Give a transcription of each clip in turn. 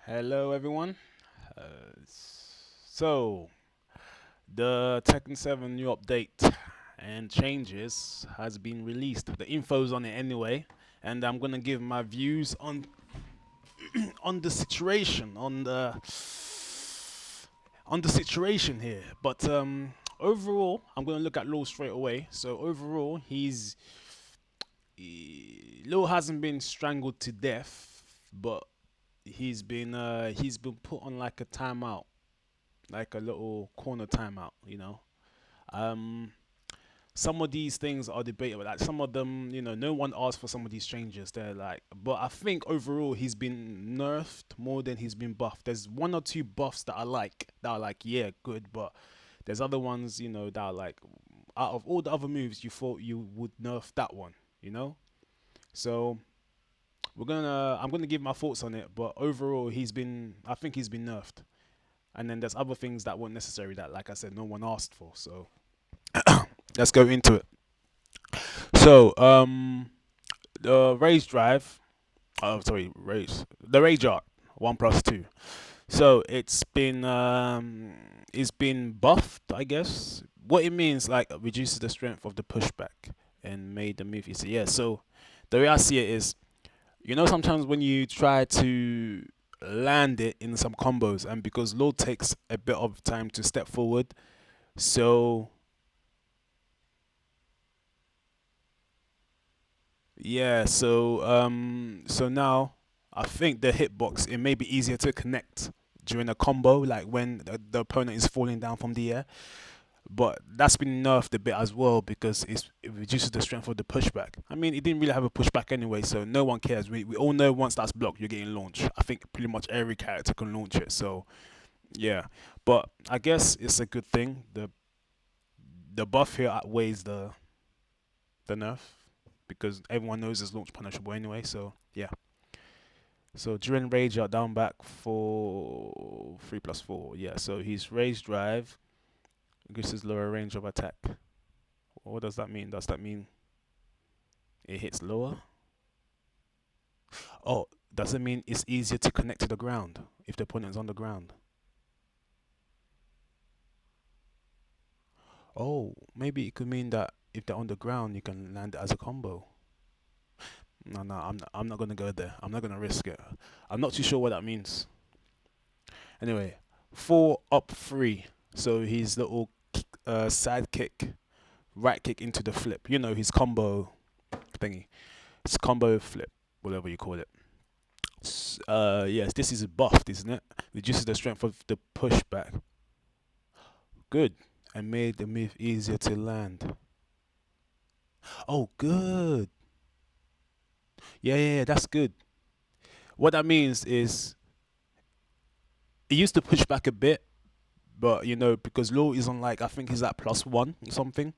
Hello, everyone. So, the Tekken 7 new update and changes has been released. The info's on it anyway, and I'm gonna give my views on the situation on the situation here. But overall, I'm gonna look at Law straight away. So overall, Law hasn't been strangled to death, but he's been put on like a timeout, like a little corner timeout, you know. Um, some of these things are debatable. Like some of them, no one asked for some of these changes. They're like, but I think overall he's been nerfed more than he's been buffed. There's one or two buffs that are like, yeah, good, but there's other ones, that are like, out of all the other moves, you thought you would nerf that one, you know. So I'm gonna give my thoughts on it, but overall I think he's been nerfed. And then there's other things that weren't necessary that, like I said, no one asked for. So let's go into it. So the rage drive, oh sorry, the rage art 1+2. So it's been buffed, I guess. What it means, like, reduces the strength of the pushback and made the move easier. Yeah. So the way I see it is, sometimes when you try to land it in some combos, and because load takes a bit of time to step forward, so yeah, so now I think the hitbox, it may be easier to connect during a combo, like when the opponent is falling down from the air. But that's been nerfed a bit as well because it reduces the strength of the pushback. I mean, it didn't really have a pushback anyway, so no one cares. We all know once that's blocked, you're getting launched. I think pretty much every character can launch it. So yeah, but I guess it's a good thing. The buff here outweighs the nerf because everyone knows it's launch punishable anyway. So yeah. So during rage out down back for 3+4. Yeah. So his rage drive increases lower range of attack. What does that mean? Does that mean it hits lower? Oh, does it mean it's easier to connect to the ground if the opponent's on the ground? Oh, maybe it could mean that if they're on the ground, you can land it as a combo. No, no, I'm not gonna go there. I'm not gonna risk it. I'm not too sure what that means. Anyway, 4 up 3. So his little side kick, right kick into the flip. His combo thingy. It's combo flip, whatever you call it. Yes, this is buffed, isn't it? Reduces the strength of the pushback. Good. And made the move easier to land. Oh, good. Yeah, yeah, yeah, that's good. What that means is it used to push back a bit, but because low is on, like, I think he's at +1 or something.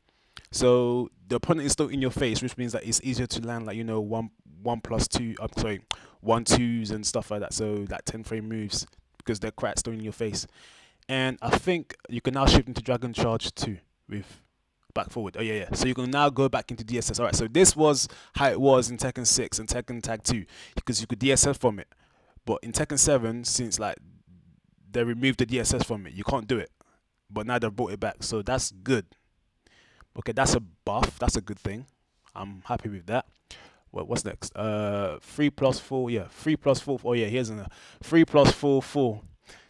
So the opponent is still in your face, which means that it's easier to land, like, one plus two. I'm sorry, 1 2s and stuff like that. So that 10 frame moves because they're quite still in your face. And I think you can now shift into Dragon Charge 2 with back forward. Oh yeah, yeah. So you can now go back into DSS. All right. So this was how it was in Tekken 6 and Tekken Tag 2 because you could DSS from it. But in Tekken 7, since like they removed the DSS from it, you can't do it. But now they've brought it back, so that's good. Okay, that's a buff. That's a good thing. I'm happy with that. What's next? 3+4. Yeah, 3+4. Oh yeah, here's a 3+4.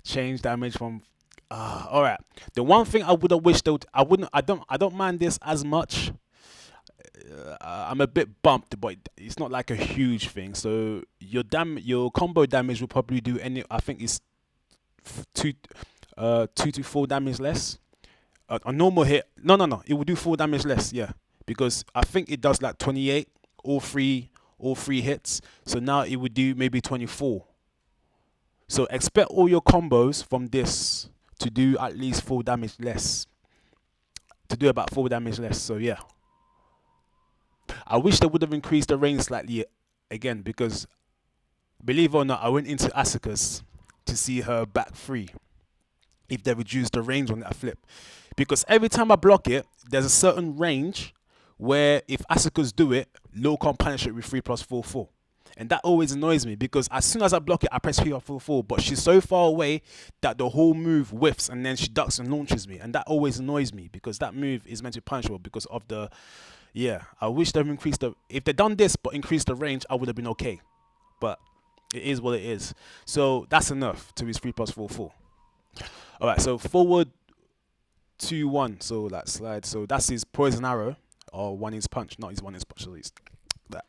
Change damage from. All right. The one thing I would have wished though, I wouldn't. I don't mind this as much. I'm a bit bumped, but it's not like a huge thing. So your combo damage will probably do any. I think it's two, 2 to 4 damage less. A normal hit. No, no, no. It will do 4 damage less. Yeah, because I think it does like 28 all three hits. So now it would do maybe 24. So expect all your combos from this to do at least 4 damage less. To do about 4 damage less. So yeah, I wish they would have increased the range slightly again because believe it or not, I went into Asuka's to see her back free if they reduce the range on that flip. Because every time I block it, there's a certain range where if Asuka's do it, low can't punish it with 3+4 4. And that always annoys me because as soon as I block it, I press P full full, but she's so far away that the whole move whiffs and then she ducks and launches me. And that always annoys me because that move is meant to be punishable because of the. Yeah, I wish they've increased the. If they'd done this but increased the range, I would have been okay. But it is what it is. So that's enough to his 3+4/4. Alright, so forward 2-1. So like slide. So that's his poison arrow. Or one is punch, not his one is punch at least. That.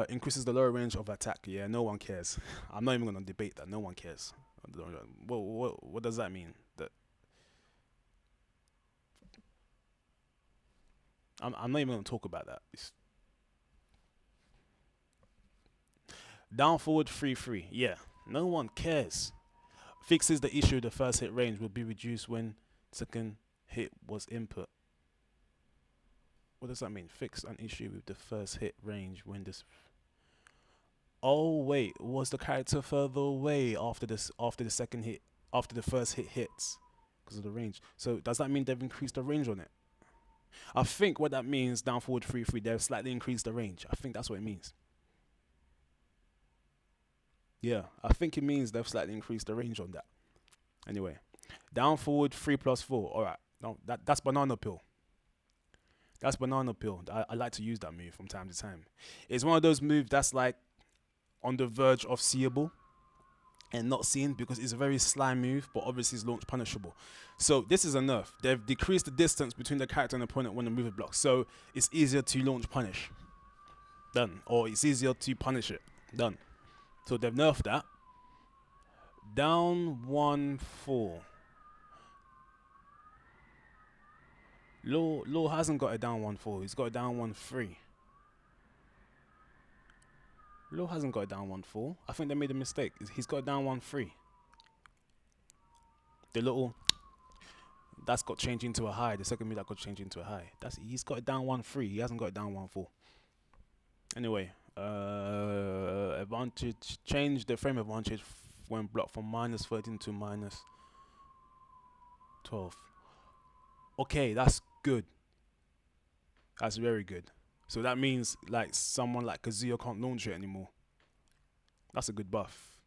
Increases the lower range of attack. Yeah, no one cares. I'm not even gonna debate that. No one cares. What does that mean? That I'm not even gonna talk about that. Down forward 3-3. Yeah, no one cares. Fixes the issue. The first hit range will be reduced when second hit was input. What does that mean? Fix an issue with the first hit range when this. Oh wait, was the character further away after this? After the second hit, after the first hit hits, because of the range. So does that mean they've increased the range on it? I think what that means, down forward 3-3, they've slightly increased the range. I think that's what it means. Yeah, I think it means they've slightly increased the range on that. Anyway, down forward 3+4. All right, no, that's banana peel. That's banana peel. I like to use that move from time to time. It's one of those moves that's like on the verge of seeable and not seen because it's a very sly move, but obviously it's launch punishable. So this is a nerf. They've decreased the distance between the character and opponent when the move is blocked. So it's easier to launch punish. Done. Or it's easier to punish it. Done. So they've nerfed that. Down 1-4. Law hasn't got a down 1-4. He's got a down 1-3. Law hasn't got a down 1-4. I think they made a mistake. He's got a down 1-3. The little that's got changed into a high. The second move that got changed into a high. He's got a down 1-3. He hasn't got a down 1-4. Anyway, advantage. Change the frame advantage when blocked from -13 to -12. Okay, that's good. That's very good. So that means like someone like Kazuya can't launch it anymore. That's a good buff.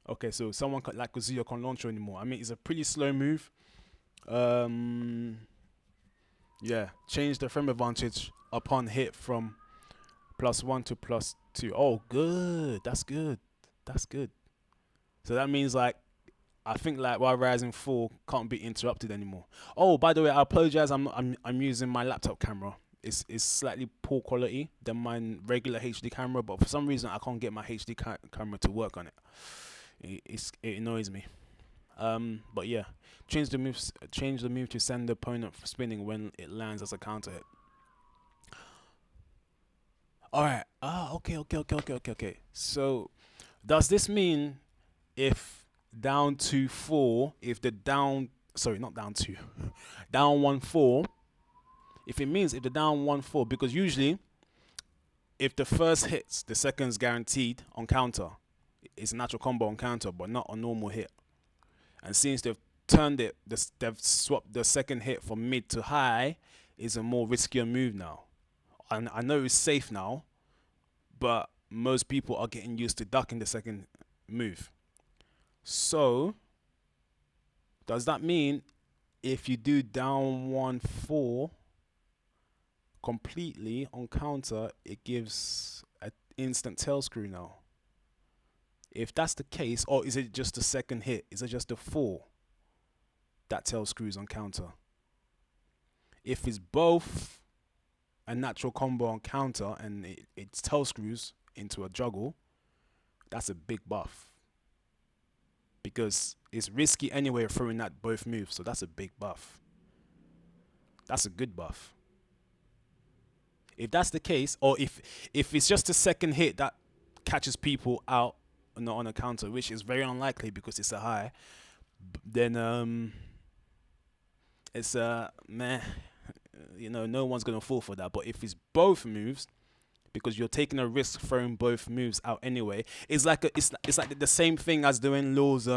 Okay, so someone like Kazuya can't launch it anymore. I mean, it's a pretty slow move. Yeah, change the frame advantage upon hit from +1 to +2. Oh, good. That's good. That's good. So that means like I think like while Rising 4 can't be interrupted anymore. Oh, by the way, I apologize. I'm using my laptop camera. It's slightly poor quality than my regular HD camera, but for some reason I can't get my HD camera to work on it. It annoys me. But yeah, change the move to send the opponent spinning when it lands as a counter hit. All right. Okay. So, does this mean if down 2-4, if the down, sorry, not down 2, down 1-4, if it means if the down 1-4, because usually if the first hits, the second's guaranteed on counter. It's a natural combo on counter, but not a normal hit. And since they've turned it, they've swapped the second hit from mid to high, is a more riskier move now. And I know it's safe now, but most people are getting used to ducking the second move. So, does that mean if you do down 1-4 completely on counter, it gives an instant tail screw now? If that's the case, or is it just the second hit? Is it just the 4 that tail screws on counter? If it's both a natural combo on counter and it tail screws into a juggle, that's a big buff. Because it's risky anyway throwing at both moves, so that's a big buff. That's a good buff. If that's the case, or if it's just a second hit that catches people out on a counter, which is very unlikely because it's a high, then it's meh. No one's gonna fall for that. But if it's both moves, because you're taking a risk throwing both moves out anyway, it's like the same thing as doing Law's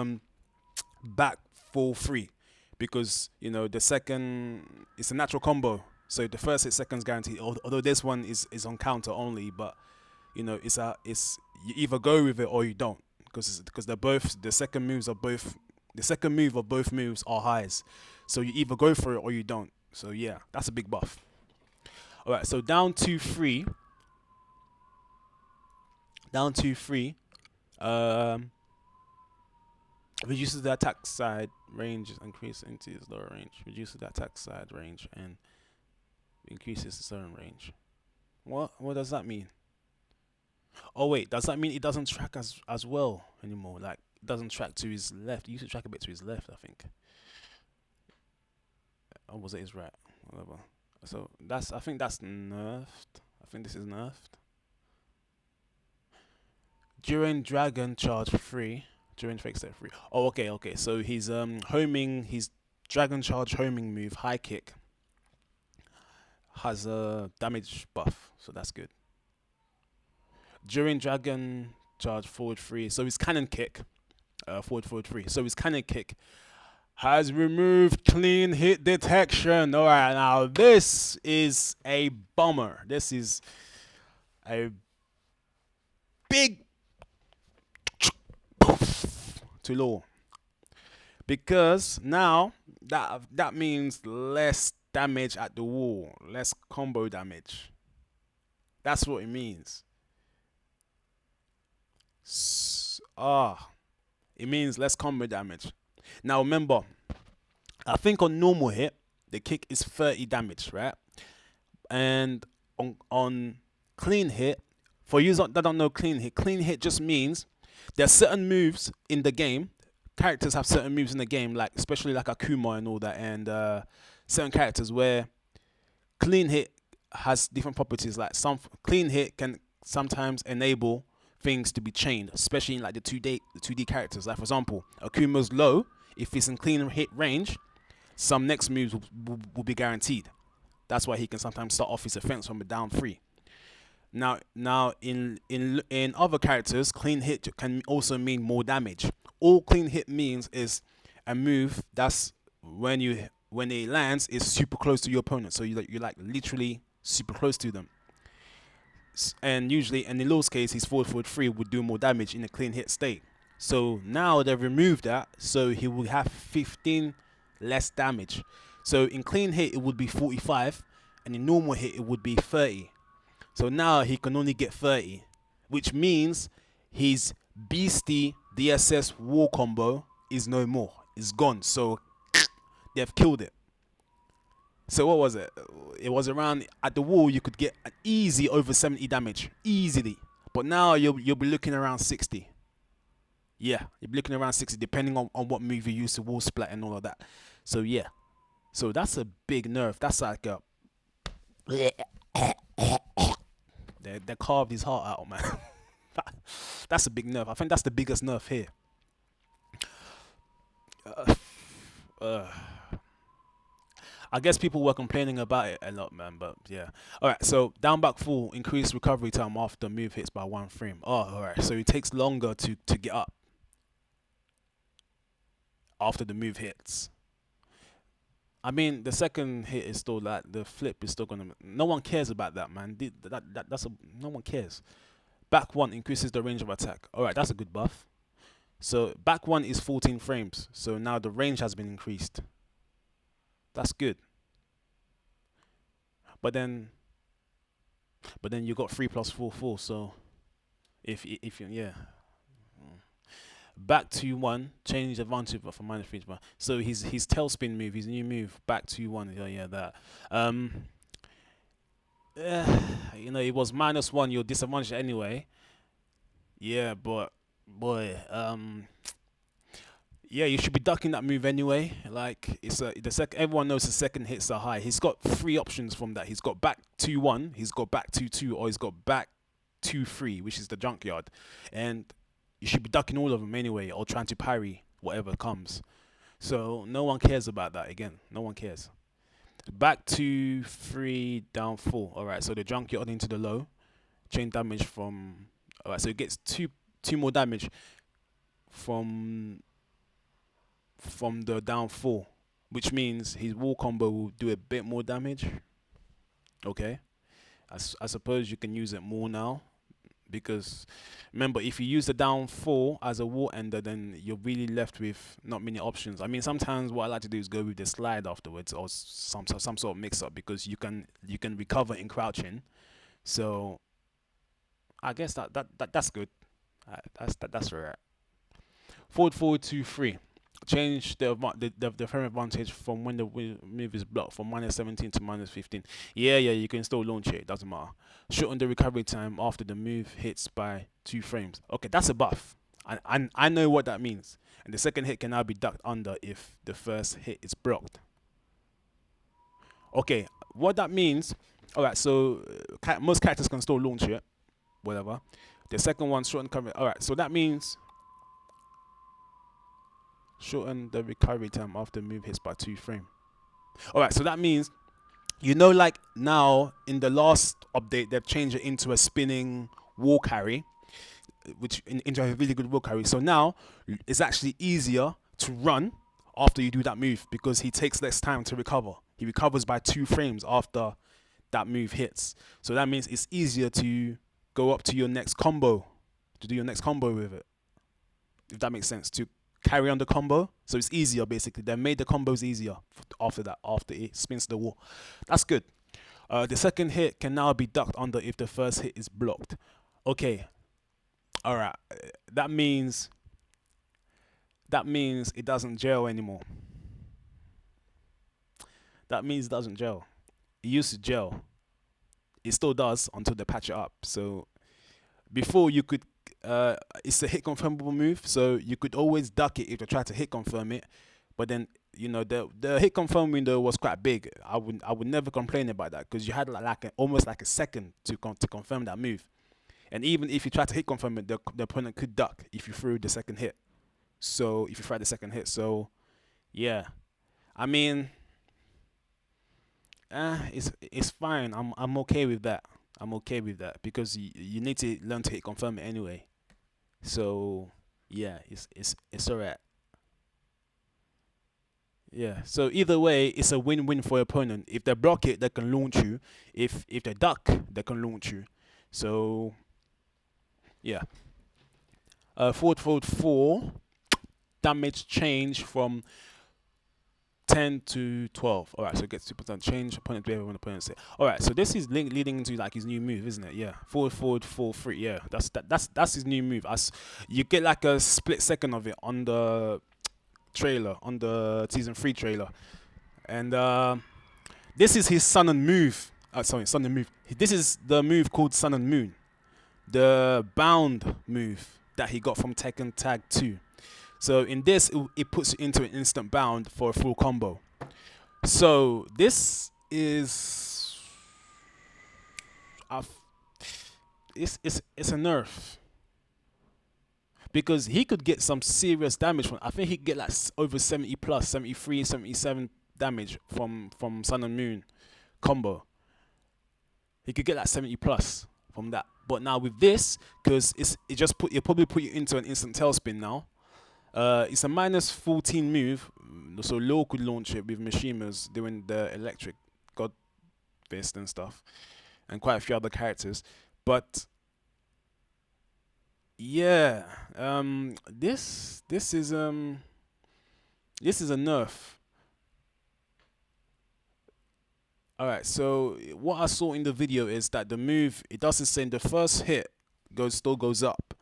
back 4-3, because the second, it's a natural combo, So the first hit, second's guaranteed. Although this one is on counter only, but it's you either go with it or you don't, because they're both the second moves are both the second move of both moves are highs, so you either go for it or you don't. So yeah, that's a big buff. All right, so down to three. Um, reduces the attack side range, increase into its lower range. Reduces the attack side range and increases its own range. What does that mean? Oh wait, does that mean it doesn't track as well anymore? Like it doesn't track to his left. It used to track a bit to his left, I think. Or was it his right? Whatever. So I think that's nerfed. I think this is nerfed. During Dragon Charge 3, during Fake Step 3. Oh, okay. So he's homing his Dragon Charge homing move, high kick, has a damage buff, so that's good. During Dragon Charge forward 3, so his cannon kick, forward 3. So his cannon kick has removed clean hit detection. All right, now this is a bummer. This is a big to low, because now that means less damage at the wall, less combo damage. That's what it means. It means less combo damage. Now remember, I think on normal hit, the kick is 30 damage, right? And on clean hit, for you that don't know clean hit just means there's certain moves in the game. Characters have certain moves in the game, like especially like Akuma and all that, and certain characters where clean hit has different properties. Like some clean hit can sometimes enable things to be chained, especially in like the 2D characters. Like for example, Akuma's low. If it's in clean hit range, some next moves will be guaranteed. That's why he can sometimes start off his offense from a down 3. Now in other characters, clean hit can also mean more damage. All clean hit means is a move that's when it lands is super close to your opponent. So you're like literally super close to them. And usually, and in Lil's case, his forward 3 would do more damage in a clean hit state. So now they've removed that, so he will have 15 less damage. So in clean hit it would be 45, and in normal hit it would be 30. So now he can only get 30, which means his beastie DSS war combo is no more. It's gone. So they've killed it. So what was it? It was around at the wall you could get an easy over 70 damage easily, but now you'll be looking around 60. Yeah, you'll be looking around 60 depending on what move you use to wall splat and all of that. So yeah, so that's a big nerf. That's like a they carved his heart out, man. That's a big nerf. I think that's the biggest nerf here. Uh, I guess people were complaining about it a lot, man, but yeah. Alright, so down back full, increased recovery time after move hits by 1 frame. Oh, alright, so it takes longer to get up after the move hits. I mean, the second hit is still like, the flip is still gonna, no one cares about that, man. No one cares. Back 1 increases the range of attack. Alright, that's a good buff. So back 1 is 14 frames, so now the range has been increased. That's good. But then you got 3 plus 4 4. So if you yeah. Back to 1, change advantage for -3. But so his tailspin move, his new move, back to 1. Yeah, that. It was -1. You're disadvantaged anyway. Yeah, but boy, yeah, you should be ducking that move anyway. Like the second, everyone knows the second hits are high. He's got 3 options from that. He's got back 2-1, he's got back 2-2, or he's got back 2-3, which is the junkyard. And you should be ducking all of them anyway, or trying to parry whatever comes. So no one cares about that again. No one cares. Back 2-3, down 4. All right, so the junkyard into the low, chain damage from. All right, so it gets two more damage from the down 4, which means his wall combo will do a bit more damage. Okay, I suppose you can use it more now because remember, if you use the down 4 as a wall ender, then you're really left with not many options. I mean, sometimes what I like to do is go with the slide afterwards or some sort of mix up because you can recover in crouching. So I guess that's good. That's alright. Forward, forward, 2, 3. Change the frame advantage from when the move is blocked from -17 to -15. Yeah, yeah, you can still launch it. It doesn't matter. Shorten the recovery time after the move hits by 2 frames. Okay, that's a buff. I know what that means. And the second hit can now be ducked under if the first hit is blocked. Okay, what that means. All right, so most characters can still launch it, whatever. The second one, shorten recovery. All right, so that means shorten the recovery time after move hits by 2 frames. All right, so that means like now in the last update they've changed it into a spinning wall carry, into a really good wall carry. So now it's actually easier to run after you do that move because he takes less time to recover. He recovers by 2 frames after that move hits. So that means it's easier to go up to your next combo, to do your next combo with it. If that makes sense, to carry on the combo. So it's easier basically. They made the combos easier after that, after it spins the wall. That's good. The second hit can now be ducked under if the first hit is blocked. Okay. All right. That means it doesn't gel anymore. That means it doesn't gel. It used to gel. It still does until they patch it up. So before you could it's a hit confirmable move, so you could always duck it if they try to hit confirm it. But then the hit confirm window was quite big. I would never complain about that because you had almost like a second to confirm that move. And even if you try to hit confirm it, the opponent could duck if you threw the second hit. So if you try the second hit, so yeah, I mean, it's fine. I'm okay with that. I'm okay with that because you need to learn to hit confirm it anyway. So yeah, it's alright. Yeah. So either way, it's a win-win for your opponent. If they block it, they can launch you. If they duck, they can launch you. So yeah. Forward forward 4 damage change from 10 to 12. All right, so it gets 2% change opponent behavior when opponent say. All right, so this is leading into like his new move, isn't it? Yeah, forward forward 4 3. Yeah, that's his new move. As you get like a split second of it on the trailer, on the season 3 trailer, and this is his Sun and Move. Sorry, Sun and Move. This is the move called Sun and Moon, the bound move that he got from Tekken Tag 2. So in this, it puts you into an instant bound for a full combo. So this is, it's a nerf because he could get some serious damage from. I think he could get like over 70 plus, 73, 77 damage from Sun and Moon combo. He could get like 70 plus from that. But now with this, because it probably put you into an instant tailspin now. It's a -14 move, so Law could launch it with Mishima's doing the electric god fist and stuff, and quite a few other characters. But yeah, this is a nerf. All right, so what I saw in the video is that the move, it doesn't say the first hit still goes up,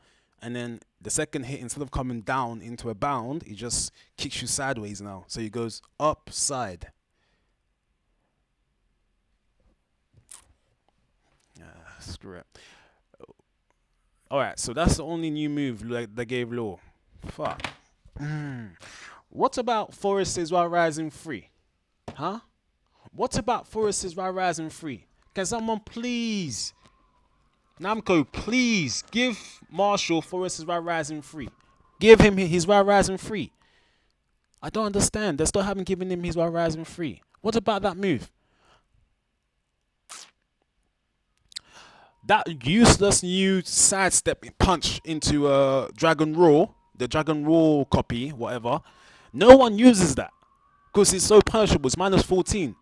and then the second hit, instead of coming down into a bound, it just kicks you sideways now. So it goes upside. Screw it. Alright, so that's the only new move like they gave Law. Fuck. What about Forest's Rising 3? Huh? What about Forest's Rising 3? Can someone please, Namco, please give Marshall Forest's Rising 3. Give him his Rising 3. I don't understand. They still haven't given him his Rising 3. What about that move? That useless new sidestepping punch into Dragon Raw, the Dragon Raw copy, whatever. No one uses that because it's so punishable. It's -14.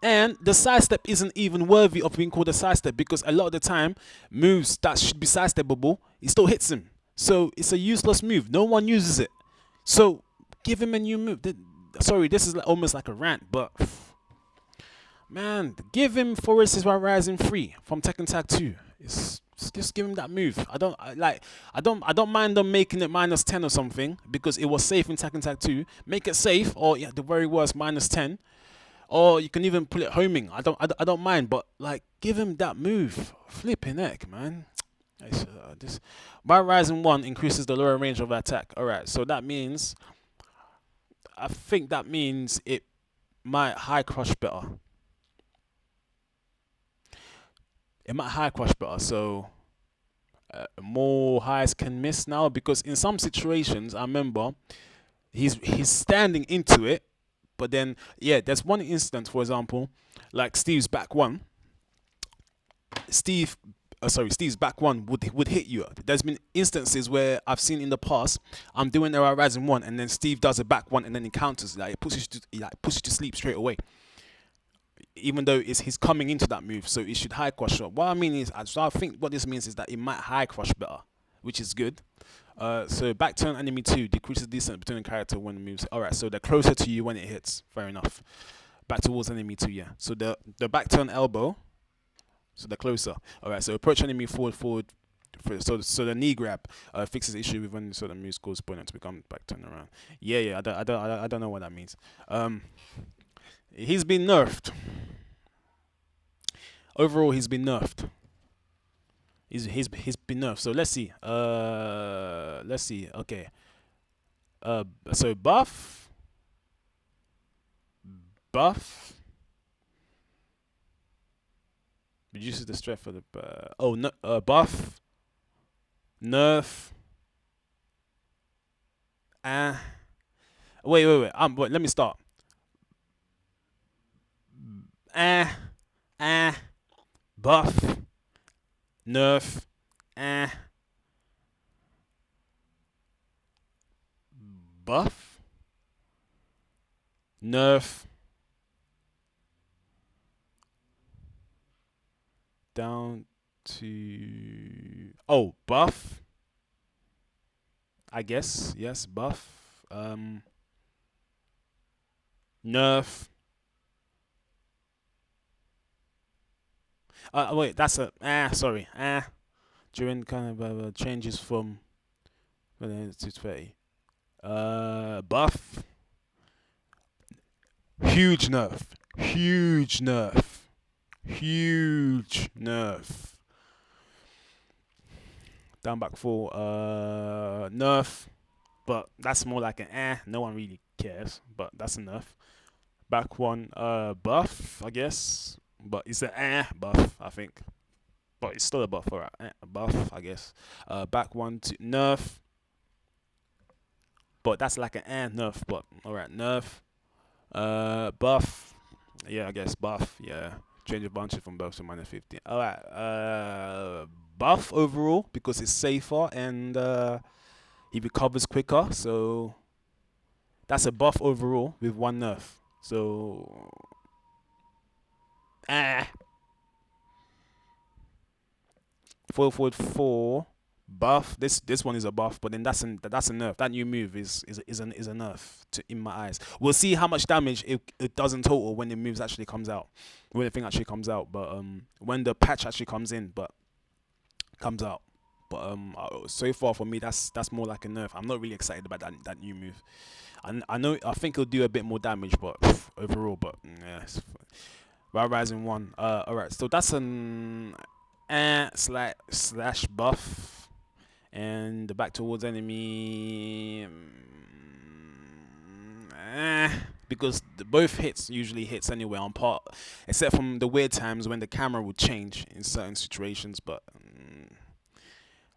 And the sidestep isn't even worthy of being called a sidestep because a lot of the time, moves that should be sidesteppable, he still hits him. So it's a useless move. No one uses it. So give him a new move. Sorry, this is almost like a rant, but man, give him Forest's Rising 3 from Tekken Tag 2. Just give him that move. I don't mind them making it -10 or something because it was safe in Tekken Tag 2. Make it safe, or yeah, the very worst -10. Or you can even pull it homing. I don't mind, but like give him that move. Flipping heck, man. This by Rising 1 increases the lower range of attack. Alright, so that means I think that means it might high crush better. It might high crush better, so more highs can miss now because in some situations I remember he's standing into it, but then yeah, there's one instance, for example, like Steve's back one. Steve's back one would hit you. There's been instances where I've seen in the past I'm doing the Rising 1 and then Steve does a back one and then he counters, like it puts you to sleep straight away. Even though he's coming into that move, so it should high crush up. What I mean is, so I think what this means is that it might high crush better, which is good. So back turn enemy 2 decreases distance between the character when it moves. Alright, so they're closer to you when it hits. Fair enough. Back towards enemy 2, yeah. So the back turn elbow, so they're closer. Alright, so approach enemy forward. So the knee grab fixes issue with when certain moves cause opponent to become back turn around. Yeah. I don't know what that means. He's been nerfed. Overall, he's been nerfed. He's been nerfed. So let's see. Let's see. Okay. So buff reduces the strength of the no, buff nerf. Wait. Wait. Let me start. Buff nerf. Buff nerf down to buff. I guess yes, buff. Nerf. Wait, that's a sorry. During kind of changes from to 30. Buff. Huge nerf. Huge nerf. Huge nerf. Down back 4. Nerf. But that's more like an no one really cares. But that's a nerf. Back 1. Buff, I guess. But it's a buff, I think. But it's still a buff, alright. A buff, I guess. Back 1 to nerf. But that's like an nerf, but alright, nerf. Buff. Yeah, I guess buff, yeah. Change a bunch from buff to -15. Alright, buff overall because it's safer and he recovers quicker, so that's a buff overall with 1 nerf. So forward 4 buff. This one is a buff, but then that's a nerf. That new move is a nerf in my eyes. We'll see how much damage it does in total when the moves actually comes out, when the thing actually comes out. But when the patch actually comes out. But so far for me, that's more like a nerf. I'm not really excited about that new move. I think it'll do a bit more damage, but overall, but yeah. Rising 1. Alright, so that's an slash buff, and the back towards enemy because both hits usually hits anyway on part, except from the weird times when the camera would change in certain situations. But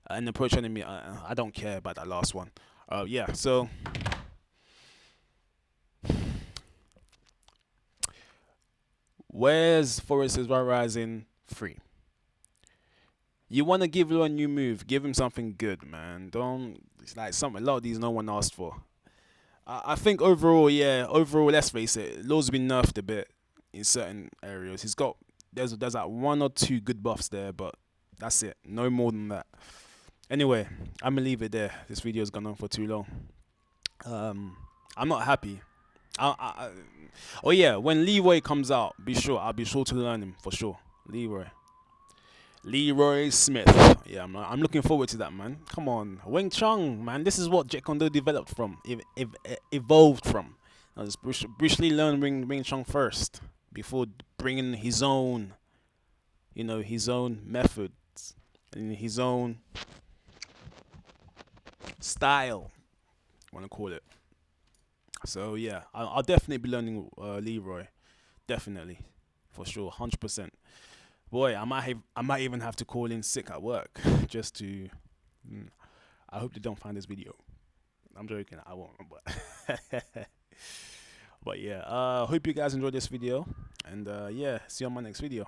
an approach enemy, I don't care about that last one. Yeah, so where's Forest's Rising 3? You want to give Law a new move, give him something good, man. Don't, it's like a lot of these no one asked for. I think overall, let's face it, Law's been nerfed a bit. in certain areas. There's like one or two good buffs there, but that's it. No more than that. Anyway, I'm gonna leave it there. This video's gone on for too long. I'm not happy. I, oh yeah, when Leroy comes out, I'll be sure to learn him for sure. Leroy Smith. Yeah, I'm looking forward to that, man. Come on, Wing Chun, man. This is what Jet Kondo developed from, evolved from. Now, Bruce Lee learned Wing Chun first before bringing his own, his own methods and his own style. I want to call it. So yeah, I'll definitely be learning Leroy, definitely, for sure, 100%. Boy, I might even have to call in sick at work just to. I hope they don't find this video. I'm joking, I won't. But but yeah, hope you guys enjoyed this video, and yeah, see you on my next video.